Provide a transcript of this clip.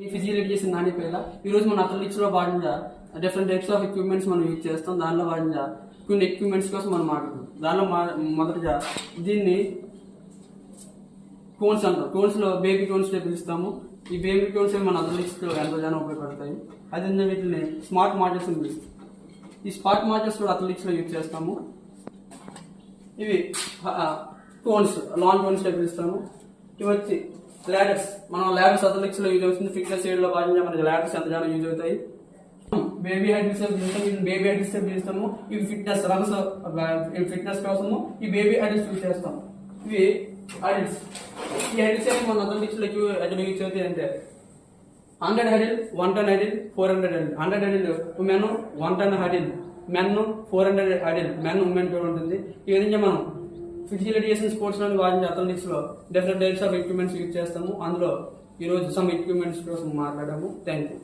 ఈ physical education నాణ్యత ఈ రోజు మన అథ్లెటిక్స్ లో భాగంగా డిఫరెంట్ టైప్స్ ఆఫ్ ఎక్విప్మెంట్స్ మనం యూజ్ చేస్తాం. దానిలో భాగంగా కొన్ని ఎక్విప్మెంట్స్ కోసం మనం మాట్లాడుతాం. దానిలో మొదటగా దీన్ని కోన్స్ అంటాం. కోన్స్ లో బేబీ కోన్స్ పిలుస్తాము. ఈ బేబీ కోన్స్ మన అథ్లెటిక్స్ లో ఎంతగానో ఉపయోగపడతాయి. అదే వీటిని స్మార్ట్ మాడ్యూల్స్ అని పిలుస్తాం. ఈ స్మార్ట్ మాడ్యూల్స్ కూడా అథ్లెటిక్స్ లో యూజ్ చేస్తాము. ఇవి కోన్స్, లాంగ్ కోన్స్ పిలుస్తాము. ఇవి వచ్చి లాడర్స్, మనం లాడర్స్ అథ్లెటిక్స్ లో యూజ్ అవుతుంది. ఫిట్నెస్ ఎయిడ్ లో భాగంగా మనకి లాడర్స్ ఎంతగానో యూజ్ అవుతాయి. బేబీ హైడ్రిల్స్ బేబీ హైడ్రిల్స్ పిలుస్తాము. ఇవి ఫిట్నెస్ రన్స్ ఫిట్నెస్ కోసము ఈ బేబీ హైడ్రిల్స్ యూజ్ చేస్తాం. ఇవి హైడ్రిల్స్, ఈ హైడ్రిల్స్ అనేవి మన అథ్లెటిక్స్ లో ఎట్లా యూజ్ అవుతాయి అంటే 100 హైడిల్, 1 టన్ హైడిల్, 400 హైడిల్. 100 హైడిల్ ఉమెన్, 1 టన్ హైడిల్ మెన్, 400 హైడిల్ మెన్ ఉమెన్ కూడా ఉంటుంది. ఈ విధంగా మనం ఫిజికల్ ఎడ్యుకేషన్ స్పోర్ట్స్ లోని వాడిన అథ్లెటిక్స్ లో different types of equipments use చేస్తాము. అందులో ఈ రోజు సమ్ ఎక్విప్మెంట్స్ కోసం మాట్లాడాము. Thank you.